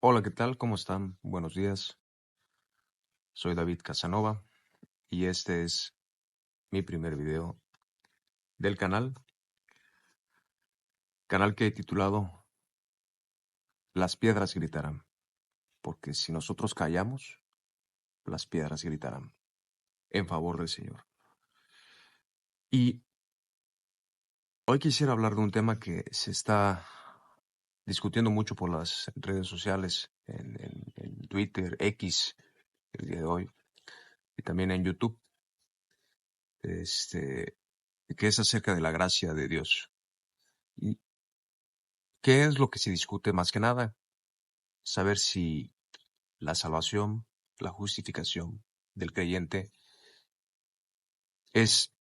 Hola, ¿qué tal? ¿Cómo están? Buenos días. Soy David Casanova y este es mi primer video del canal que he titulado Las piedras gritarán, porque si nosotros callamos, las piedras gritarán en favor del Señor. Y hoy quisiera hablar de un tema que se está discutiendo mucho por las redes sociales, en Twitter, X, el día de hoy, y también en YouTube, que es acerca de la gracia de Dios. ¿Y qué es lo que se discute más que nada? Saber si la salvación, la justificación del creyente es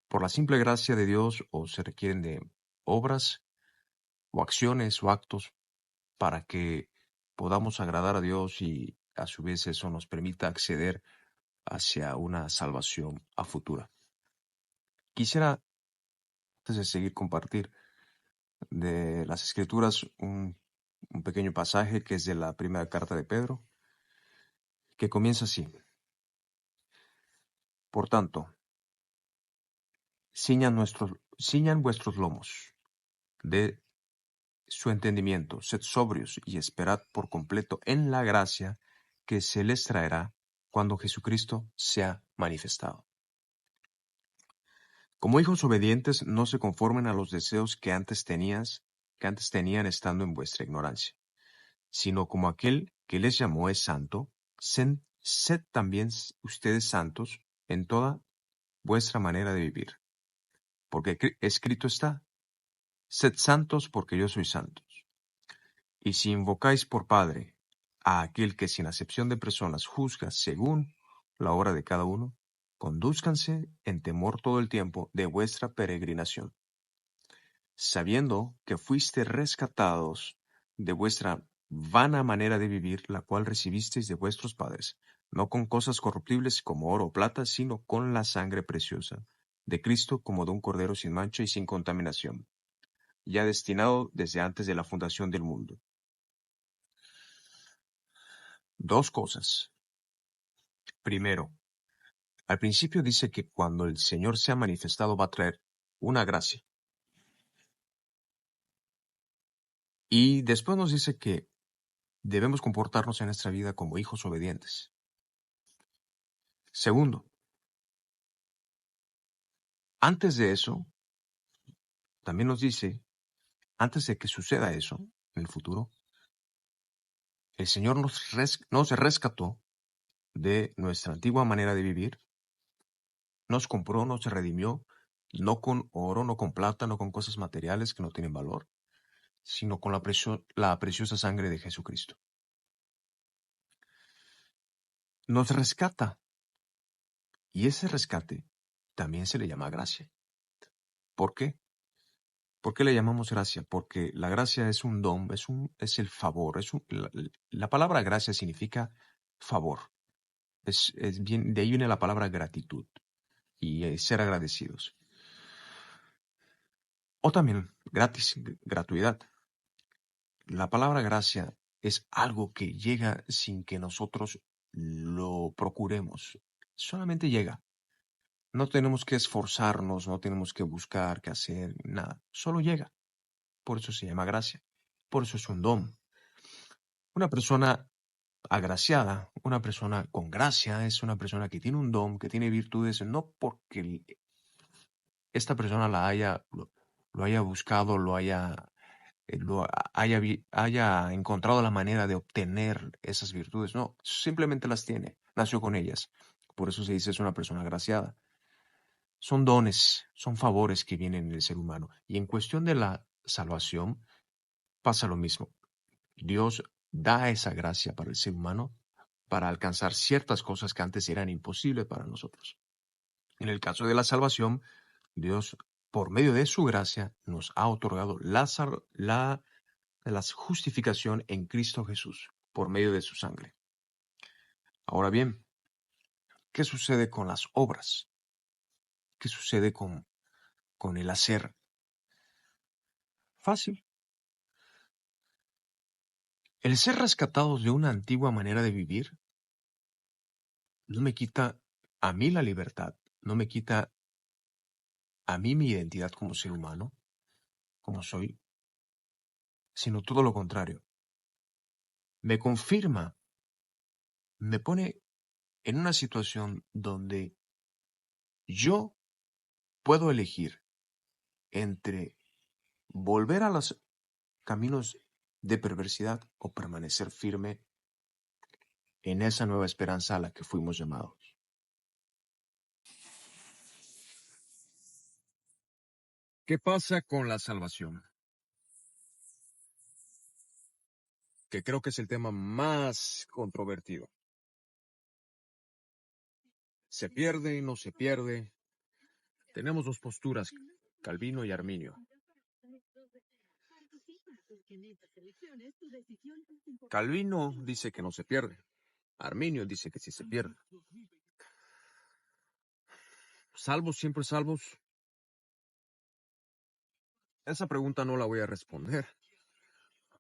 por la simple gracia de Dios o se requieren de obras o acciones o actos para que podamos agradar a Dios y a su vez eso nos permita acceder hacia una salvación a futura. Quisiera, antes de seguir, compartir de las Escrituras un pequeño pasaje que es de la primera carta de Pedro, que comienza así. Por tanto, ciñan vuestros lomos de su entendimiento, sed sobrios y esperad por completo en la gracia que se les traerá cuando Jesucristo sea manifestado. Como hijos obedientes, no se conformen a los deseos que antes tenían estando en vuestra ignorancia, sino como aquel que les llamó es santo, sed también ustedes santos en toda vuestra manera de vivir. Porque escrito está, sed santos porque yo soy santo. Y si invocáis por Padre a aquel que sin acepción de personas juzga según la obra de cada uno, condúzcanse en temor todo el tiempo de vuestra peregrinación, sabiendo que fuiste rescatados de vuestra vana manera de vivir, la cual recibisteis de vuestros padres, no con cosas corruptibles como oro o plata, sino con la sangre preciosa de Cristo, como de un cordero sin mancha y sin contaminación, ya destinado desde antes de la fundación del mundo. Dos cosas. Primero, al principio dice que cuando el Señor sea manifestado va a traer una gracia. Y después nos dice que debemos comportarnos en nuestra vida como hijos obedientes. Segundo, antes de eso, también nos dice, antes de que suceda eso, en el futuro, el Señor nos rescató de nuestra antigua manera de vivir, nos compró, nos redimió, no con oro, no con plata, no con cosas materiales que no tienen valor, sino con la preciosa sangre de Jesucristo. Nos rescata. Y ese rescate también se le llama gracia. ¿Por qué? ¿Por qué le llamamos gracia? Porque la gracia es un don, es el favor. La palabra gracia significa favor. De ahí viene la palabra gratitud y ser agradecidos. O también gratuidad. La palabra gracia es algo que llega sin que nosotros lo procuremos. Solamente llega. No tenemos que esforzarnos, no tenemos que buscar, qué hacer, nada. Solo llega. Por eso se llama gracia. Por eso es un don. Una persona agraciada, una persona con gracia, es una persona que tiene un don, que tiene virtudes, no porque esta persona lo haya buscado, haya encontrado la manera de obtener esas virtudes. No, simplemente las tiene. Nació con ellas. Por eso se dice es una persona agraciada. Son dones, son favores que vienen en el ser humano. Y en cuestión de la salvación, pasa lo mismo. Dios da esa gracia para el ser humano para alcanzar ciertas cosas que antes eran imposibles para nosotros. En el caso de la salvación, Dios, por medio de su gracia, nos ha otorgado la justificación en Cristo Jesús, por medio de su sangre. Ahora bien, ¿qué sucede con las obras? ¿Qué sucede con el hacer? Fácil. El ser rescatados de una antigua manera de vivir no me quita a mí la libertad, no me quita a mí mi identidad como ser humano, como soy, sino todo lo contrario. Me confirma, me pone en una situación donde yo puedo elegir entre volver a los caminos de perversidad o permanecer firme en esa nueva esperanza a la que fuimos llamados. ¿Qué pasa con la salvación? Que creo que es el tema más controvertido. ¿Se pierde, no se pierde? Tenemos dos posturas, Calvino y Arminio. Calvino dice que no se pierde. Arminio dice que sí se pierde. ¿Salvos, siempre salvos? Esa pregunta no la voy a responder,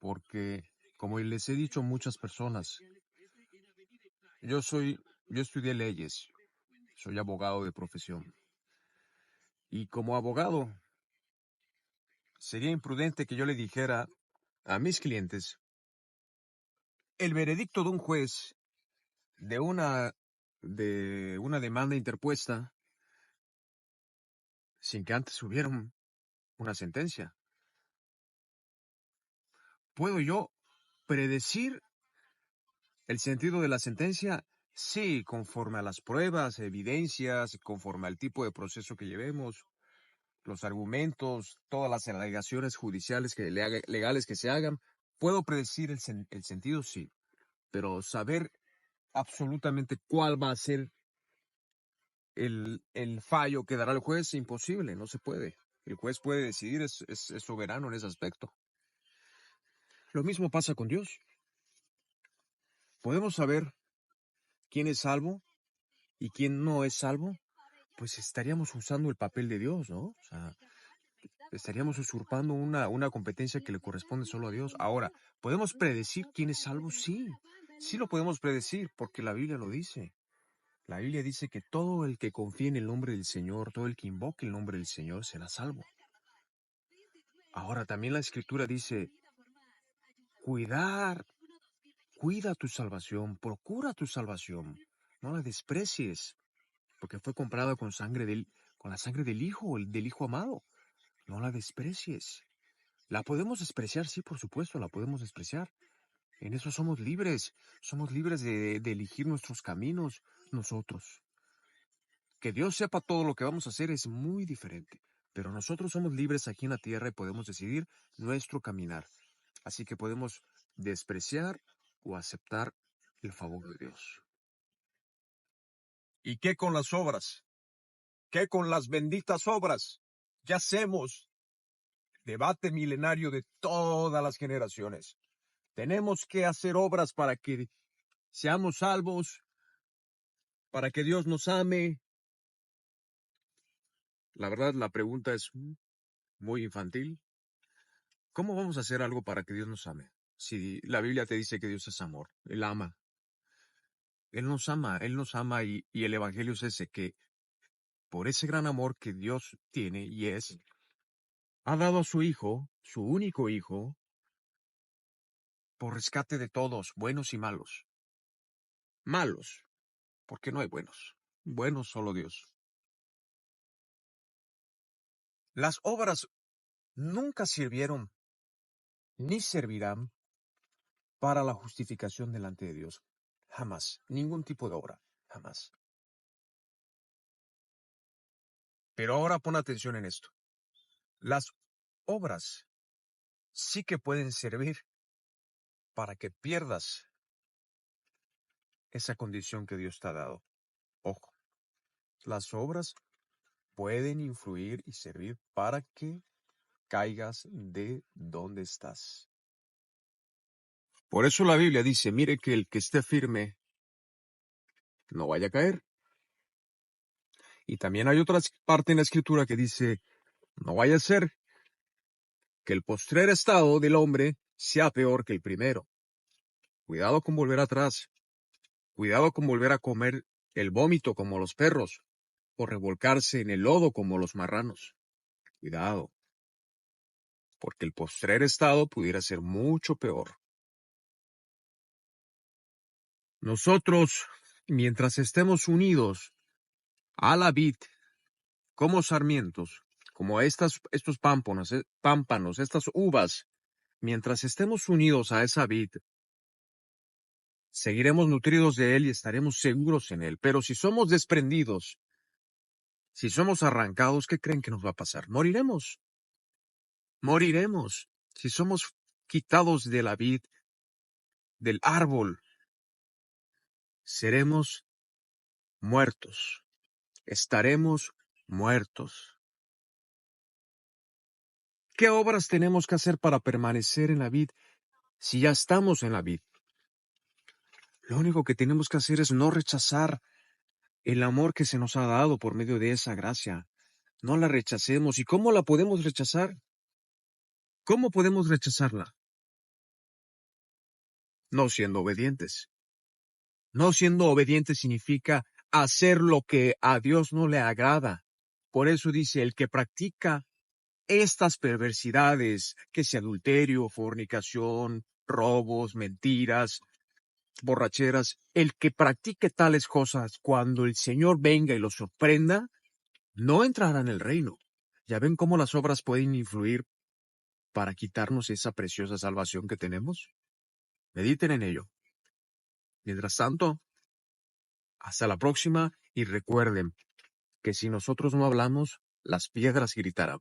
porque, como les he dicho a muchas personas, yo estudié leyes, soy abogado de profesión. Y como abogado, sería imprudente que yo le dijera a mis clientes el veredicto de un juez de una demanda interpuesta sin que antes hubiera una sentencia. ¿Puedo yo predecir el sentido de la sentencia? Sí, conforme a las pruebas, evidencias, conforme al tipo de proceso que llevemos, los argumentos, todas las alegaciones judiciales legales que se hagan. ¿Puedo predecir el sentido? Sí, pero saber absolutamente cuál va a ser el fallo que dará el juez, imposible, no se puede. El juez puede decidir, es soberano en ese aspecto. Lo mismo pasa con Dios. ¿Podemos saber quién es salvo y quién no es salvo? Pues estaríamos usando el papel de Dios, ¿no? O sea, estaríamos usurpando una competencia que le corresponde solo a Dios. Ahora, ¿podemos predecir quién es salvo? Sí, sí lo podemos predecir, porque la Biblia lo dice. La Biblia dice que todo el que confíe en el nombre del Señor, todo el que invoque el nombre del Señor, será salvo. Ahora, también la Escritura dice, cuida tu salvación, procura tu salvación, no la desprecies, porque fue comprada con la sangre del Hijo, del Hijo amado. No la desprecies. ¿La podemos despreciar? Sí, por supuesto, la podemos despreciar. En eso somos libres de elegir nuestros caminos nosotros. Que Dios sepa todo lo que vamos a hacer es muy diferente, pero nosotros somos libres aquí en la tierra y podemos decidir nuestro caminar. Así que podemos despreciar o aceptar el favor de Dios. ¿Y qué con las obras? ¿Qué con las benditas obras? Ya hacemos debate milenario de todas las generaciones. Tenemos que hacer obras para que seamos salvos, para que Dios nos ame. La verdad, la pregunta es muy infantil. ¿Cómo vamos a hacer algo para que Dios nos ame? Si la Biblia te dice que Dios es amor, Él ama. Él nos ama y el Evangelio es ese, que por ese gran amor que Dios tiene ha dado a su Hijo, su único Hijo, por rescate de todos, buenos y malos. Malos, porque no hay buenos. Buenos solo Dios. Las obras nunca sirvieron ni servirán para la justificación delante de Dios. Jamás. Ningún tipo de obra. Jamás. Pero ahora pon atención en esto. Las obras sí que pueden servir para que pierdas esa condición que Dios te ha dado. Ojo. Las obras pueden influir y servir para que caigas de donde estás. Por eso la Biblia dice, mire que el que esté firme no vaya a caer. Y también hay otra parte en la Escritura que dice, no vaya a ser que el postrer estado del hombre sea peor que el primero. Cuidado con volver atrás. Cuidado con volver a comer el vómito como los perros o revolcarse en el lodo como los marranos. Cuidado, porque el postrer estado pudiera ser mucho peor. Nosotros, mientras estemos unidos a la vid, como sarmientos, como estos pámpanos, estas uvas, mientras estemos unidos a esa vid, seguiremos nutridos de él y estaremos seguros en él. Pero si somos desprendidos, si somos arrancados, ¿qué creen que nos va a pasar? Moriremos. Moriremos. Si somos quitados de la vid, del árbol, seremos muertos. Estaremos muertos. ¿Qué obras tenemos que hacer para permanecer en la vid si ya estamos en la vid? Lo único que tenemos que hacer es no rechazar el amor que se nos ha dado por medio de esa gracia. No la rechacemos. ¿Y cómo la podemos rechazar? ¿Cómo podemos rechazarla? No siendo obedientes. No siendo obedientes significa hacer lo que a Dios no le agrada. Por eso dice, el que practica estas perversidades, que sea adulterio, fornicación, robos, mentiras, borracheras, el que practique tales cosas, cuando el Señor venga y lo sorprenda, no entrará en el reino. ¿Ya ven cómo las obras pueden influir para quitarnos esa preciosa salvación que tenemos? Mediten en ello. Mientras tanto, hasta la próxima y recuerden que si nosotros no hablamos, las piedras gritarán.